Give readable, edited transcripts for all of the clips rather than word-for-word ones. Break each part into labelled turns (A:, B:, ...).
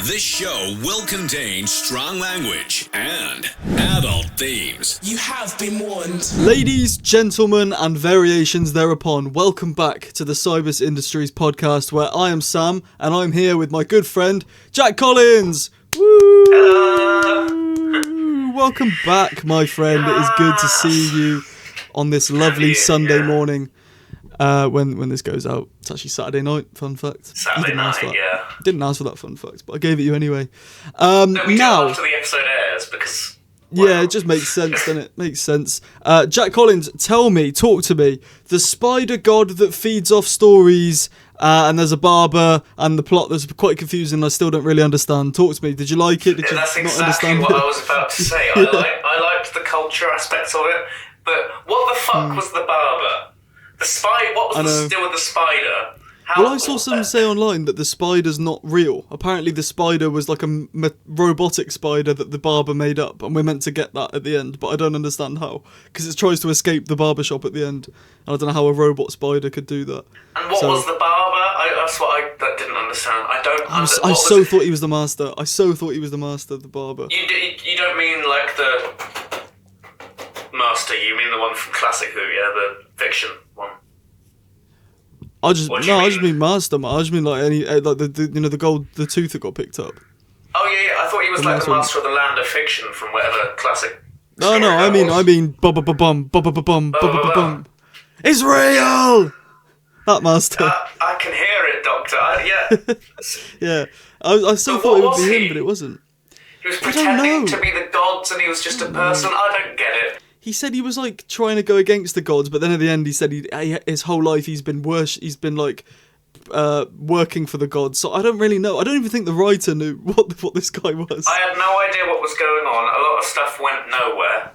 A: This show will contain strong language and adult themes.
B: You have been warned.
C: Ladies, gentlemen, and variations thereupon, welcome back to the Cybus Industries podcast, where I am Sam, and I'm here with my good friend, Jack Collins. Woo! Welcome back, my friend. It is good to see you on this lovely Sunday morning. When this goes out, it's actually Saturday night. Fun fact.
D: Saturday night, yeah.
C: Didn't ask for that fun fact, but I gave it you anyway.
D: No, we do after the episode airs because. Well,
C: yeah, it just makes sense, doesn't it? Makes sense. Jack Collins, talk to me. The spider god that feeds off stories, and there's a barber, and the plot that's quite confusing. I still don't really understand. Talk to me. Did you like it? Did you
D: that's
C: not
D: exactly
C: understand
D: what
C: it?
D: I was about to say. I liked the culture aspects of it, but what the fuck was the barber? The spider. What was the deal with the spider?
C: Well, I saw someone say online that the spider's not real. Apparently, the spider was like a robotic spider that the barber made up, and we're meant to get that at the end, but I don't understand how, because it tries to escape the barber shop at the end, and I don't know how a robot spider could do that.
D: And what was the barber? That's what I didn't understand. I
C: thought he was the master. I so thought he was the master, the barber.
D: You don't mean like the master, you mean the one from Classic Who, yeah? The fiction one.
C: I just mean master. I just mean like the gold, the tooth that got picked up.
D: Oh yeah, I thought he was like the master of the land of fiction from whatever classic.
C: No, I mean bum. It's real. That master.
D: I can hear it, Doctor.
C: Yeah, I still thought it would be him, but it wasn't.
D: He was pretending to be the gods, and he was just a person. I don't get it.
C: He said he was like trying to go against the gods, but then at the end he said his whole life he's been working for the gods. So I don't really know. I don't even think the writer knew what this guy was.
D: I had no idea what was going on. A lot of stuff went nowhere.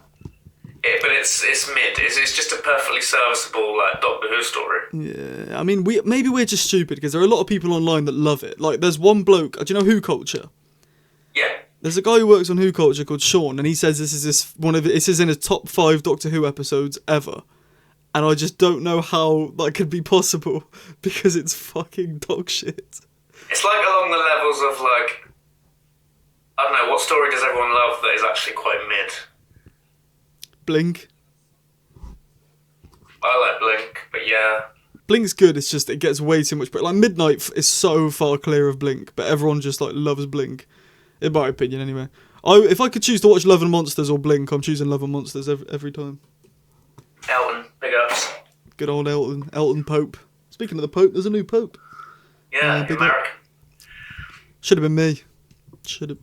D: But it's mid. It's just a perfectly serviceable like Doctor Who story.
C: Yeah, I mean maybe we're just stupid because there are a lot of people online that love it. Like there's one bloke. Do you know Who Culture?
D: Yeah.
C: There's a guy who works on Who Culture called Sean, and he says this is in his top 5 Doctor Who episodes ever, and I just don't know how that could be possible because it's fucking dog shit.
D: It's like along the levels of like, I don't know, what story does everyone love that is actually quite mid?
C: Blink.
D: I like Blink, but yeah.
C: Blink's good. It's just it gets way too much. But like Midnight is so far clear of Blink, but everyone just like loves Blink. In my opinion, anyway. If I could choose to watch Love and Monsters or Blink, I'm choosing Love and Monsters every time.
D: Elton, big ups.
C: Good old Elton Pope. Speaking of the Pope, there's a new Pope.
D: Yeah, America.
C: Should have been me.
D: It should have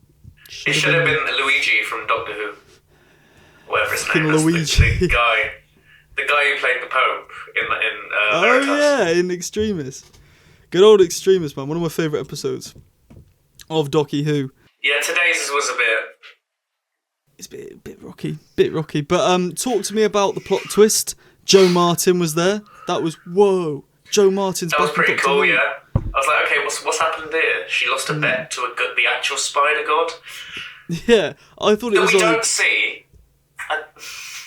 D: been Luigi from Doctor Who. Whatever his name is.
C: Luigi.
D: The guy who played the Pope in
C: Oh yeah, in Extremis. Good old Extremis, man. One of my favourite episodes of Doccy Who.
D: Yeah, today's was a bit...
C: It's a bit rocky. But talk to me about the plot twist. Joe Martin was there. That was, whoa. Joe Martin's back.
D: That was pretty cool, yeah. I was like, okay, what's happened here? She lost a bet to the actual spider god?
C: Yeah, I thought it was
D: we
C: like...
D: don't see.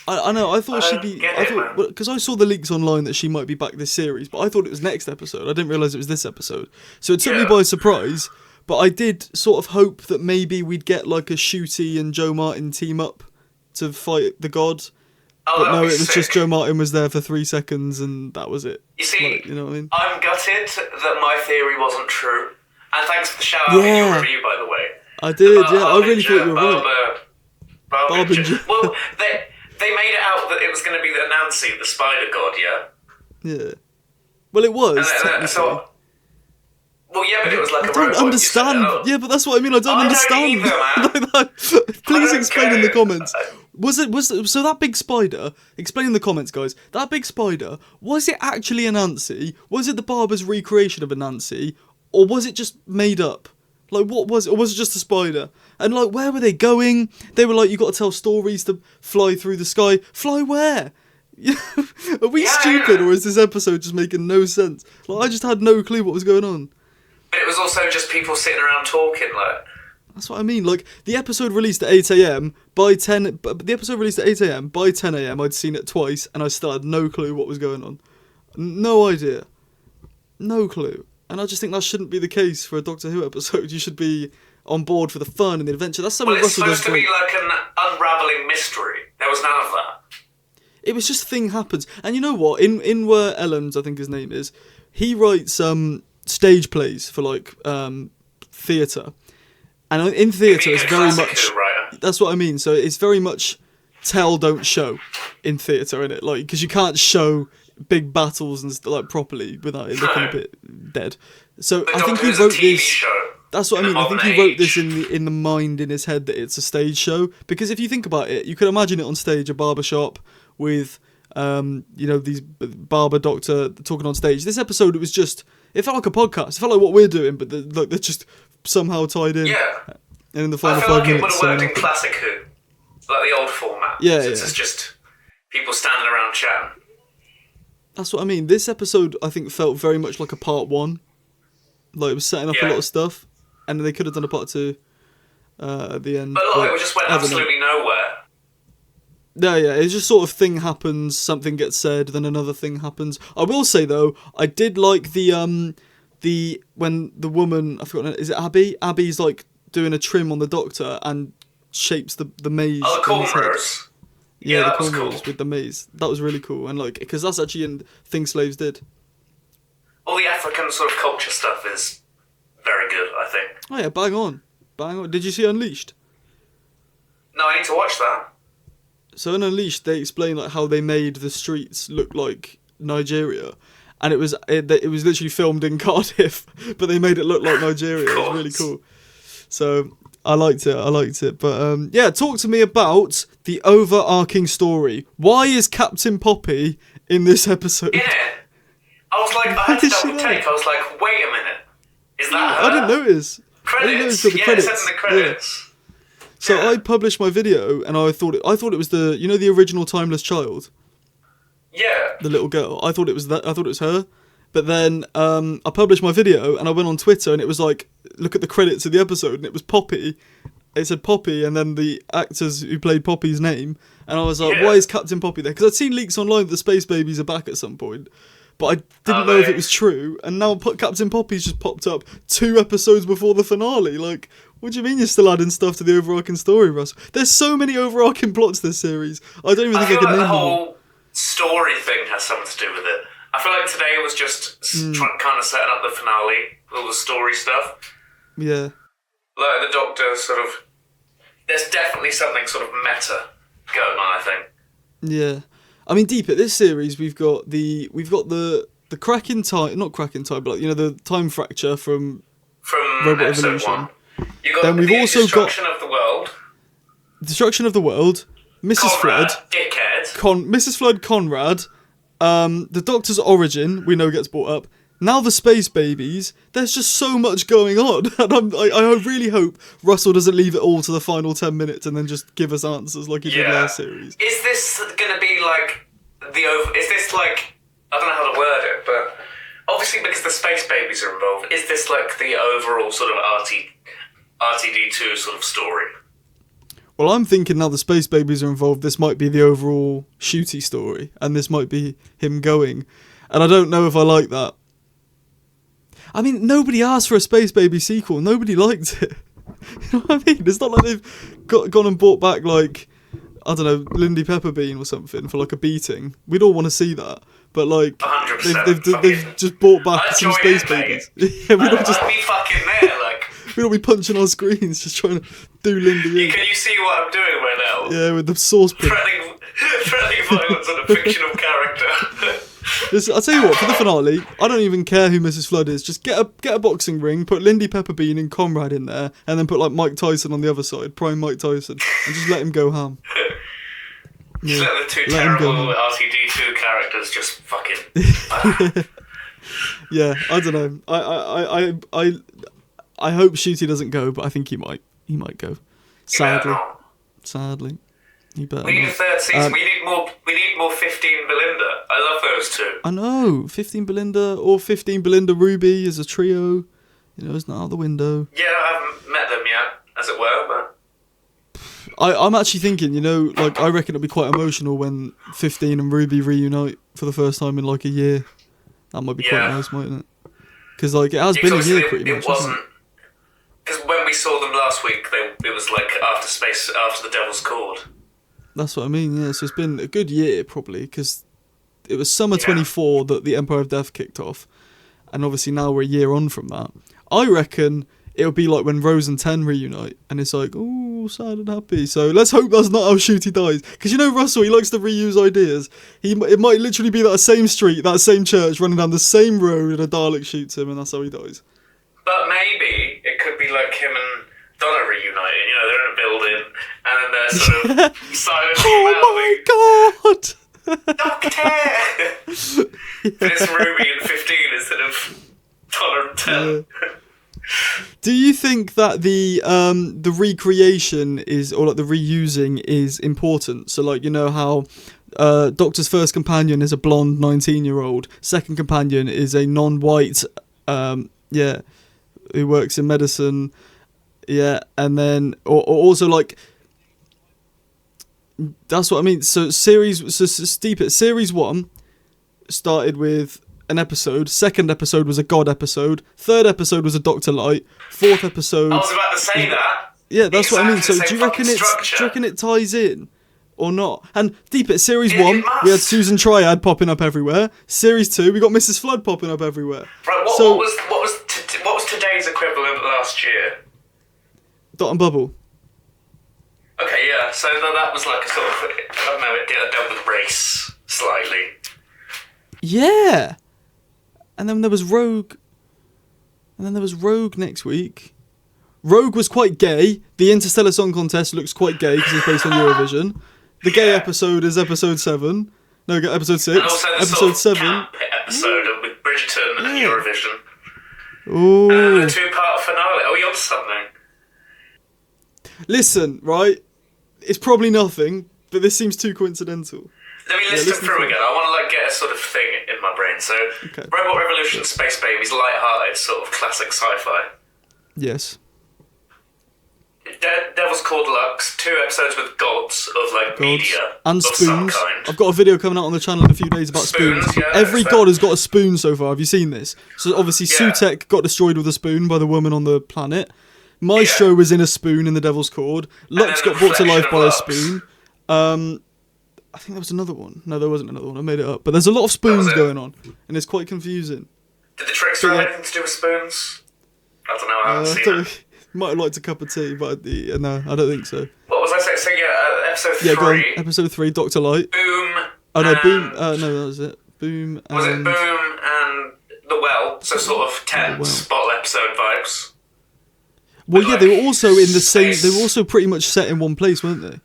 C: I know, I thought she'd be...
D: Because
C: because I saw the leaks online that she might be back this series, but I thought it was next episode. I didn't realise it was this episode. So it took me by surprise... But I did sort of hope that maybe we'd get like a Ncuti and Joe Martin team up to fight the god.
D: Oh,
C: but no, it was
D: sick.
C: just Joe Martin was there for 3 seconds and that was it.
D: You see,
C: like, you know what I mean?
D: I'm gutted that my theory wasn't true. And thanks for the shout out in your review, by the way.
C: I did, I really thought you were right.
D: Barber. Well, they made it out that it was going to be the Anansi, the spider god, yeah?
C: Yeah. Well, it was, technically.
D: Well, yeah, but it was like
C: I don't understand. Yeah, but that's what I mean. I don't understand. Please explain in the comments. So that big spider? Explain in the comments, guys. That big spider, was it actually Anansi? Was it the barber's recreation of Anansi, or was it just made up? Like, what was it? Or was it just a spider? And like, where were they going? They were like, you got to tell stories to fly through the sky. Fly where? Are we stupid, or is this episode just making no sense? Like, I just had no clue what was going on.
D: But it was also just people sitting around talking, like...
C: That's what I mean. Like, the episode released at 8 a.m. By 10... But the episode released at 8 a.m. By 10 a.m. I'd seen it twice, and I still had no clue what was going on. No idea. No clue. And I just think that shouldn't be the case for a Doctor Who episode. You should be on board for the fun and the adventure. That's something Russell does great.
D: It's supposed to be like an unravelling mystery. There was none of that.
C: It was just thing happens. And you know what? In where Ellens, I think his name is, he writes stage plays for like theatre. And in theatre it's very much...
D: Writer.
C: That's what I mean. So it's very much tell, don't show in theatre, innit? Like, because you can't show big battles and like properly without it looking a bit dead. So
D: but
C: I think he wrote this... That's what I mean. I think he wrote this in the mind in his head that it's a stage show. Because if you think about it, you could imagine it on stage, a barber shop with, these barber doctor talking on stage. This episode, it felt like a podcast. It felt like what we're doing, but they're just somehow tied in.
D: Yeah.
C: And in the final 5 minutes.
D: I feel like it would have worked in classic Who, like the old format.
C: Yeah,
D: Since it's just people standing around chatting.
C: That's what I mean. This episode, I think, felt very much like a part 1. Like, it was setting up a lot of stuff. And they could have done a part 2 at the end.
D: But a lot of it just went absolutely nowhere.
C: Yeah, it's just sort of thing happens, something gets said, then another thing happens. I will say though, I did like the when the woman, I forgot, is it Abby? Abby's like doing a trim on the Doctor and shapes the maze.
D: Oh, the cornrows.
C: Yeah,
D: that
C: the
D: was
C: cornrows
D: cool.
C: with the maze. That was really cool, and like because that's actually in thing slaves did.
D: All the African sort of culture stuff is very good, I think.
C: Oh yeah, bang on. Did you see Unleashed?
D: No, I need to watch that.
C: So in Unleashed, they explain like how they made the streets look like Nigeria, and it was literally filmed in Cardiff, but they made it look like Nigeria. It was really cool. So I liked it. But talk to me about the overarching story. Why is Captain Poppy in this episode?
D: Yeah, I was like, I had to double take. I was like, wait a minute, is that her?
C: I didn't notice.
D: Credits.
C: I didn't notice the credits.
D: It says in the credits.
C: Yeah. So I published my video, and I thought it was the original Timeless Child.
D: Yeah.
C: The little girl. I thought it was that. I thought it was her. But then I published my video, and I went on Twitter, and it was like, look at the credits of the episode, and it was Poppy. It said Poppy, and then the actors who played Poppy's name, and I was like, why is Captain Poppy there? Because I'd seen leaks online that the Space Babies are back at some point, but I didn't know if it was true. And now Captain Poppy's just popped up 2 episodes before the finale. Like, what do you mean you're still adding stuff to the overarching story, Russ? There's so many overarching plots this series. I don't even think I can name them.
D: the whole story thing has something to do with it. I feel like today was just kind of setting up the finale, all the story stuff.
C: Yeah.
D: Like the Doctor sort of... There's definitely something sort of meta going on, I think.
C: Yeah. I mean, deep at this series, we've got the crack in time, not crack in time, but like, the time fracture from Robot
D: episode
C: Evolution.
D: 1. You got
C: Then we've also
D: destruction of the world.
C: Destruction of the World, Mrs.
D: Conrad,
C: Flood,
D: dickhead.
C: Mrs. Flood, Conrad, the Doctor's origin, we know gets brought up. Now the Space Babies. There's just so much going on, and I really hope Russell doesn't leave it all to the final 10 minutes and then just give us answers like he did last series.
D: Is this going to be like Is this like, I don't know how to word it, but obviously because the Space Babies are involved, is this like the overall sort of RTD2 sort of story?
C: Well, I'm thinking now the Space Babies are involved, this might be the overall Ncuti story, and this might be him going. And I don't know if I like that. I mean, nobody asked for a Space Baby sequel. Nobody liked it. You know what I mean? It's not like they've gone and brought back, like, I don't know, Lindy Pepperbean or something for, like, a beating. We'd all want to see that. But, like,
D: 100%.
C: they've just brought back some Space Babies. Yeah, we'd all
D: I'd be fucking there, like...
C: We'd all be punching our screens just trying to do Lindy in.
D: Can you see what I'm doing right now?
C: Yeah, with the saucepan.
D: Threatening violence on a fictional character.
C: I'll tell you what, for the finale, I don't even care who Mrs. Flood is. Just get a boxing ring, put Lindy Pepperbean and Conrad in there, and then put like Mike Tyson on the other side, prime Mike Tyson, and just let him go ham.
D: Just let the two terrible RTD2 characters just fucking...
C: Yeah, I don't know. I hope Ncuti doesn't go, but I think he might. He might go. Sadly. He better
D: we need
C: not.
D: a third season. We need more 15 Belinda. I love those two.
C: I know. 15 Belinda or 15 Belinda Ruby as a trio. You know, it's not out the window.
D: Yeah, I haven't met them yet, as it were, but...
C: I'm actually thinking, you know, like, I reckon it'll be quite emotional when 15 and Ruby reunite for the first time in, like, a year. That might be quite nice, mightn't it? Because, like, it has been a year pretty much,
D: it wasn't... Because when we saw them last week, it was like after the Devil's Cord.
C: That's what I mean, yeah. So it's been a good year, probably, because it was summer 24 that the Empire of Death kicked off. And obviously now we're a year on from that. I reckon it'll be like when Rose and Ten reunite, and it's like, oh, sad and happy. So let's hope that's not how Ncuti dies. Because you know Russell, he likes to reuse ideas. It might literally be that same street, that same church, running down the same road, and a Dalek shoots him, and that's how he dies.
D: But maybe it could be like him and Donna reuniting. You know, they're in a building, and then they're sort of silently
C: Oh my god!
D: Doctor! But it's Ruby and 15 instead of Donna and 10.
C: Do you think that the recreation is, or like the reusing is important? So like, you know how Doctor's first companion is a blonde 19-year-old, second companion is a non-white, who works in medicine, and then or also like, that's what I mean. So series 1 started with an episode, second episode was a God episode, third episode was a Doctor Light, fourth episode...
D: I was about to say that.
C: Yeah, that's
D: exactly
C: what I mean. So do you reckon it ties in or not? And deep at series 1, we had Susan Triad popping up everywhere. Series 2, we got Mrs. Flood popping up everywhere.
D: Right, what was today's equivalent last year?
C: Dot and Bubble.
D: Okay, yeah. So that was like a sort of, I don't know, it dealt with race slightly.
C: Yeah. And then there was Rogue. And then there was Rogue next week. Rogue was quite gay. The Interstellar Song Contest looks quite gay because it's based on Eurovision. The gay episode is episode 7. No, episode 6.
D: And also the
C: episode
D: sort of
C: 7.
D: camp episode with Bridgerton and Eurovision.
C: Ooh.
D: And then the 2-part finale. Are we on something?
C: Listen, right? It's probably nothing, but this seems too coincidental.
D: Let me list them through again. I want to like get a sort of thing in my brain. So, Robot Revolution, Space Babies, light-hearted, sort of classic sci-fi.
C: Yes.
D: Devil's Cord Lux, 2 episodes with gods of like media
C: and
D: of
C: spoons.
D: some kind.
C: I've got a video coming out on the channel in a few days about spoons. Every god has got a spoon so far. Have you seen this? So obviously Sutek got destroyed with a spoon by the woman on the planet. Maestro was in a spoon in the Devil's Cord. Lux got brought to life by a spoon. I think there was another one. No, there wasn't another one. I made it up. But there's a lot of spoons going on, and it's quite confusing.
D: Did the Trickster have anything to do with spoons? I don't know. I haven't seen it.
C: Might have liked a cup of tea, but no, I don't think so.
D: What was I saying? So episode 3.
C: Yeah, go on. Episode 3, Dr. Light.
D: Boom.
C: Oh no, Boom. No, that was it. Boom.
D: Was it Boom and The Well? So sort of tense bottle episode vibes.
C: Well, yeah, they were also in the same. They were also pretty much set in one place, weren't they?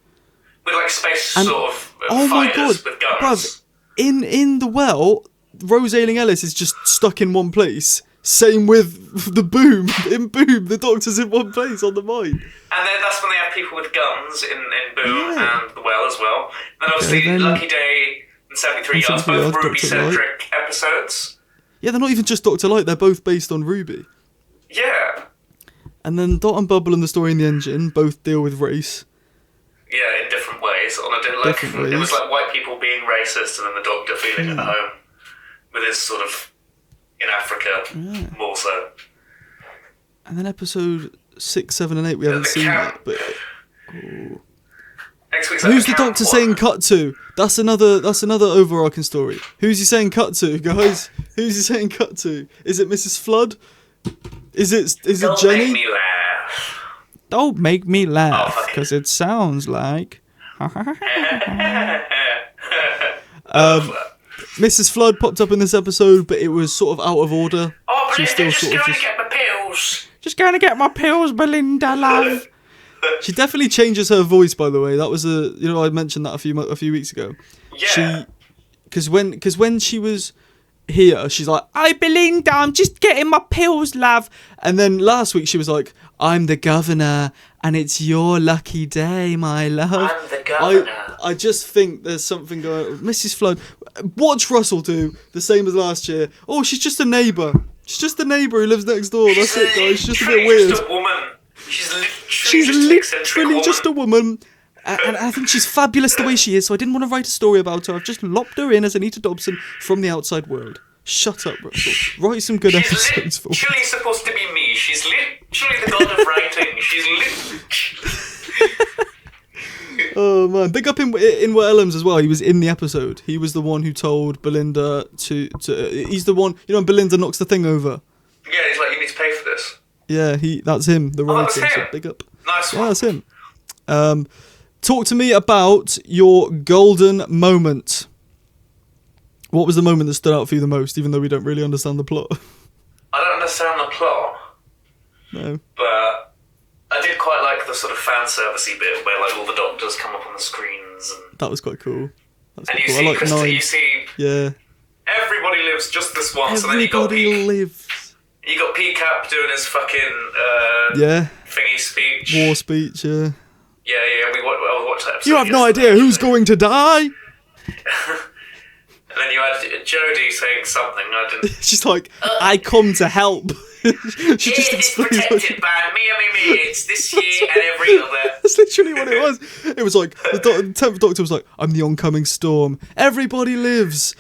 D: With like space sort of
C: oh my god,
D: with guns.
C: Bruv, in The Well, Rose Ailing Ellis is just stuck in one place. Same with the Boom. In Boom, the Doctor's in one place on the mine.
D: And then that's when they have people with guns in Boom and The Well as well. And then obviously Lucky Day and 73 Yards, both Ruby-centric episodes.
C: Yeah, they're not even just Dr. Light, they're both based on Ruby.
D: Yeah.
C: And then Dot and Bubble and The Story in the Engine both deal with race.
D: Yeah, in different ways. Different ways. It was like white people being racist and then the Doctor feeling at home with his sort of in Africa more so.
C: And then episode 6, 7 and 8 we haven't seen yet, but
D: next week's
C: who's the Doctor saying cut to? That's another overarching story. Who's he saying cut to, guys? Who's he saying cut to? Is it Mrs. Flood? Is it Jenny?
D: Don't make me laugh.
C: Don't make me laugh, because it sounds like... Mrs. Flood popped up in this episode, but it was sort of out of order.
D: Oh, Belinda, just going to get my pills.
C: Just going to get my pills, Belinda, love. She definitely changes her voice, by the way. That was I mentioned that a few weeks ago.
D: Yeah.
C: Because when she was here, she's like, "Hi, Belinda, I'm just getting my pills, love." And then last week she was like, "I'm the governor, and it's your lucky day, my love."
D: I'm the governor.
C: I just think there's something going on. Mrs. Flood, watch Russell do the same as last year. Oh, she's just a neighbour. She's just a neighbour who lives next door. That's it, guys. She's just a bit weird.
D: Just a woman.
C: She's literally just a woman. And I think she's fabulous the way she is, so I didn't want to write a story about her. I've just lopped her in as Anita Dobson from the outside world. Shut up, Russell. Write some good episodes for us.
D: She's literally supposed to be me. She's literally the god of writing. She's literally...
C: Oh man, big up in Wellams as well. He was in the episode. He was the one who told Belinda to. He's the one, you know, when Belinda knocks the thing over.
D: Yeah, he's like, you need to pay for this.
C: Yeah, that's him. The writer.
D: That's him.
C: So big up.
D: Nice one.
C: Yeah, that's him. Talk to me about your golden moment. What was the moment that stood out for you the most, even though we don't really understand the plot?
D: I don't understand the plot.
C: No.
D: But I did quite like the sort of fan servicey bit where like all the doctors come up on the screens and
C: That was quite cool.
D: you see Krista, you see
C: Yeah.
D: everybody lives just this once, and then you got
C: Everybody lives.
D: You got PCAP doing his fucking thingy speech.
C: War speech, yeah.
D: Yeah, I watched that episode.
C: You have no idea who's going to die.
D: And then you had Jodie saying something. I didn't.
C: She's like, I come to help. She just
D: It's
C: explains
D: protected by me. It's this year and every other.
C: That's literally what it was. It was like, the 10th Doctor was like, I'm the oncoming storm. Everybody lives.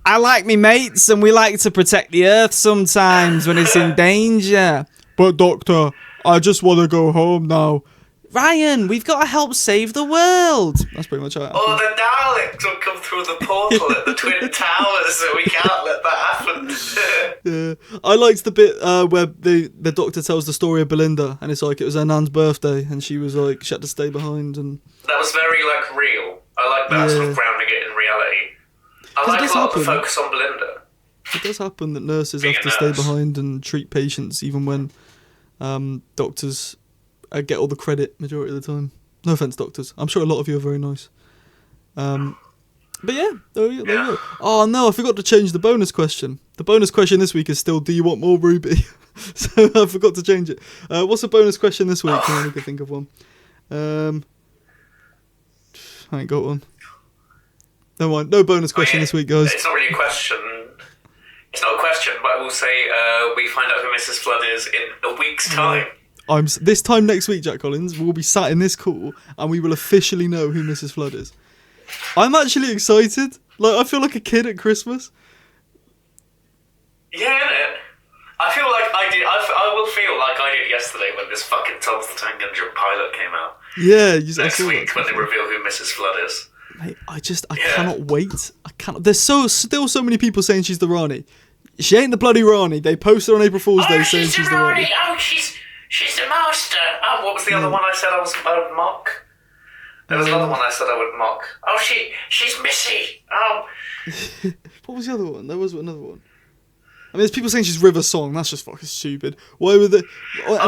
C: I like me mates, and we like to protect the Earth sometimes when it's in danger. But Doctor, I just want to go home now. Ryan, we've got to help save the world. That's pretty much it.
D: Oh, the Daleks will come through the portal at the Twin Towers, so we can't let that happen.
C: Yeah, I liked the bit where the Doctor tells the story of Belinda, and it's like it was her nan's birthday, and she was like she had to stay behind, and
D: that was very like real. I like that sort of grounding it in reality. I like a lot of the focus on Belinda.
C: It does happen that nurses have to stay behind and treat patients, even when doctors get all the credit majority of the time. No offense, doctors. I'm sure a lot of you are very nice. But yeah, there you go. Oh no, I forgot to change the bonus question. The bonus question this week is still, do you want more Ruby? So I forgot to change it. What's the bonus question this week? I only could think of one. I ain't got one. No mind. No bonus question this week, guys.
D: It's not really a question. It's not a question, but I will say we find out who Mrs. Flood is in a week's time.
C: This time next week, Jack Collins, we'll be sat in this call and we will officially know who Mrs. Flood is. I'm actually excited. Like, I feel like a kid at Christmas.
D: Yeah, innit? I feel like I will feel like I did yesterday when this fucking Thomas the Tank Engine pilot came out.
C: Yeah,
D: next week when they reveal who Mrs. Flood is.
C: Mate, I cannot wait. I cannot. There's still so many people saying she's the Rani. She ain't the bloody Rani. They posted on April Fool's Day saying she's the Rani.
D: Oh, she's the master. Oh, what was the other one I said I would mock? There was another one I said I would mock. Oh, she's Missy. Oh.
C: What was the other one? There was another one. I mean, there's people saying she's River Song. That's just fucking stupid. Why were they?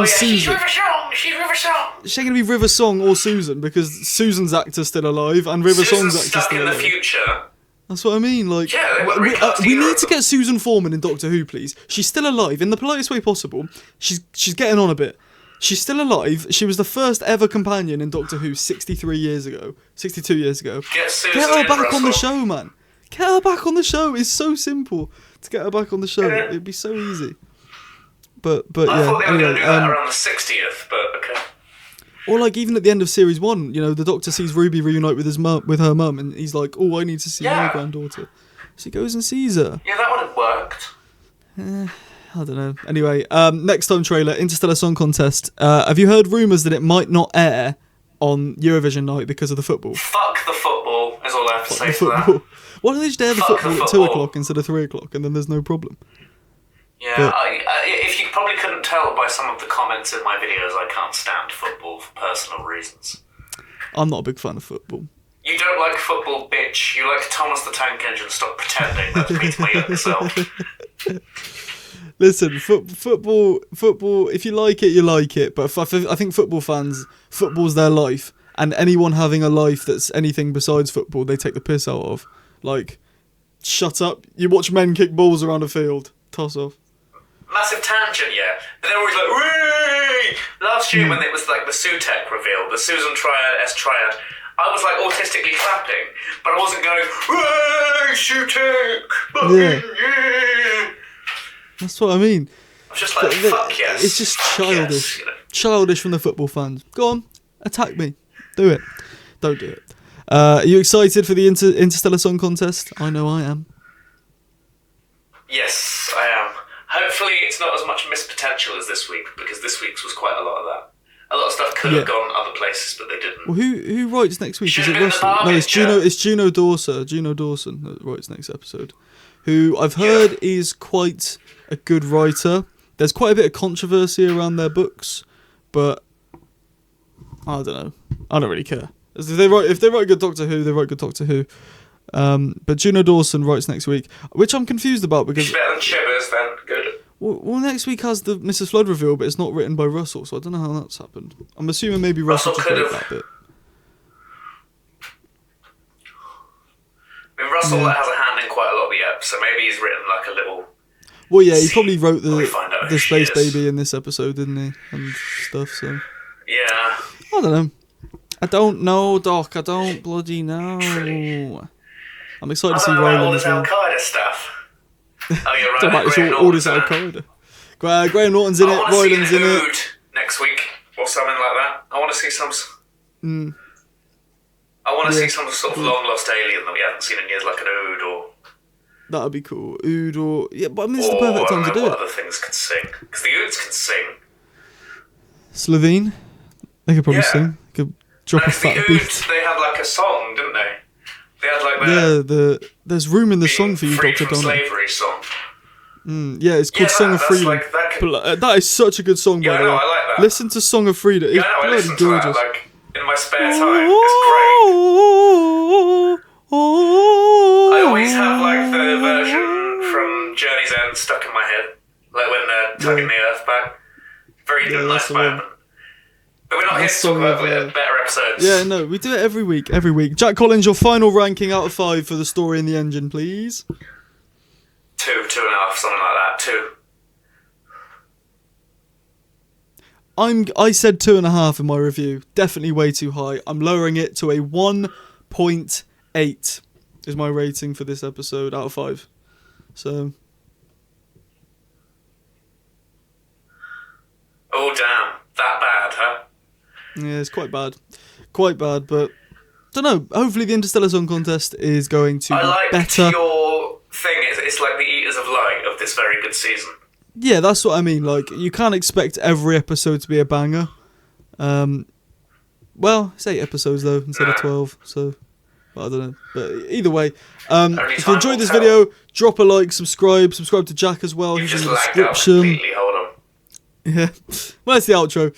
D: She's River Song. She's River Song.
C: She ain't gonna be River Song or Susan because Susan's actor's still alive and River Song's actor's still alive.
D: Stuck in the future.
C: That's what I mean. Like, we need to get Susan Foreman in Doctor Who, please. She's still alive in the politest way possible. She's getting on a bit. She's still alive. She was the first ever companion in Doctor Who 62 years ago. Get her back on the show, man. Get her back on the show. It's so simple to get her back on the show. It'd be so easy. But yeah.
D: I thought they were going to do that around the 60th, but okay.
C: Or like even at the end of series 1, you know, the Doctor sees Ruby reunite with her mum, and he's like, "Oh, I need to see my granddaughter." So he goes and sees her.
D: Yeah, that would have worked.
C: I don't know. Anyway, next time trailer, Interstellar Song Contest. Have you heard rumours that it might not air on Eurovision night because of the football?
D: Fuck the football is all I have to say to that.
C: Why don't they just air the football at 2 o'clock instead of 3 o'clock, and then there's no problem?
D: Yeah, if you probably couldn't tell by some of the comments in my videos, I can't stand football for personal reasons.
C: I'm not a big fan of football.
D: You don't like football, bitch. You like Thomas the Tank Engine. Stop pretending. That's me to my younger self.
C: Listen, football. If you like it, you like it. But I think football fans, football's their life, and anyone having a life that's anything besides football, they take the piss out of. Like, shut up. You watch men kick balls around a field. Toss off.
D: Massive tangent, yeah. But they're always like, whee! Last year when it was like the Sutek reveal, the Susan Triad, I was like autistically clapping, but I wasn't going, Sutek! Yeah.
C: That's what I mean.
D: I was just like, fuck yes.
C: It's just childish.
D: Yes, you know.
C: Childish from the football fans. Go on, attack me. Do it. Don't do it. Are you excited for the Interstellar Song Contest? I know I am.
D: Yes, I am. Hopefully it's not as much missed potential as this week, because this week's was quite a lot of that. A lot of stuff could have gone other places, but they didn't.
C: Well, who writes next week?
D: Should
C: Is it
D: have been the
C: Russell? No, it's
D: barber,
C: Juno. It's Juno Dawson. Juno Dawson that writes next episode. Who I've heard is quite a good writer. There's quite a bit of controversy around their books, but I don't know. I don't really care. If they write good Doctor Who, they write good Doctor Who. But Juno Dawson writes next week, which I'm confused about because.
D: It's better than Shivers, then. Good.
C: Well, next week has the Mrs. Flood reveal, but it's not written by Russell, so I don't know how that's happened. I'm assuming maybe Russell just wrote that bit.
D: I mean, Russell has a hand in quite a lot of the ep, so maybe he's written like a little.
C: Well, yeah, he probably wrote the space
D: is.
C: baby in this episode, didn't he, and stuff. So
D: Yeah.
C: I don't know. I don't know, Doc. I don't bloody know. I'm excited to see Ryland
D: all
C: as
D: this
C: well.
D: Al Qaeda stuff. Oh, you're right.
C: Don't matter, it's all this Al Qaeda. Graham Norton's in it.
D: I want to see
C: Ryland's in
D: an
C: it.
D: Ood next week or something like that. I want to see some. I want to see some sort of long lost alien that we haven't seen in years, like an Ood or.
C: That'd be cool. Ood or yeah, but I mean it's the perfect time to do
D: what
C: it.
D: Other things can sing, because the Oods can sing.
C: Slovene, they could probably sing. They could drop a fat
D: the
C: beat.
D: Oods, they had like a song, didn't they? They had like
C: there's room in the song for you,
D: free
C: Dr.
D: from
C: Donald.
D: slavery song.
C: Yeah, it's called Song of Freedom. That is such a good song, by the way.
D: I like that.
C: Listen to Song of Freedom. It's
D: I
C: bloody
D: listen to
C: gorgeous.
D: that like in my spare time. It's great. I always have like the version from Journey's End stuck in my head, like when they're tugging the Earth back. Very nice moment. But we're not here to talk about better episodes.
C: Yeah, no, we do it every week. Jack Collins, your final ranking out of 5 for the story in the engine, please.
D: 2, 2.5, something like that. 2.
C: I said 2.5 in my review. Definitely way too high. I'm lowering it to a 1.8 is my rating for this episode out of 5. So.
D: Oh damn, that bad, huh?
C: Yeah, it's quite bad. But don't know. Hopefully the Interstellar Song Contest is going to be better.
D: Your thing is it's like the Eaters of Light of this very good season.
C: Yeah, that's what I mean. Like, you can't expect every episode to be a banger. Well, it's 8 episodes though instead of 12, so I don't know. But either way, if you enjoyed this video, drop a like, subscribe to Jack as well. He's in the description.
D: Hold on.
C: Yeah, well, it's the outro.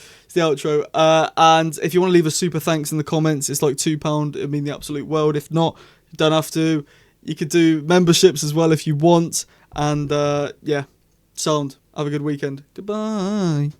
C: And if you want to leave a super thanks in the comments, it's like £2. It'd mean the absolute world. If not, you don't have to. You could do memberships as well if you want. And yeah, sound. Have a good weekend. Goodbye.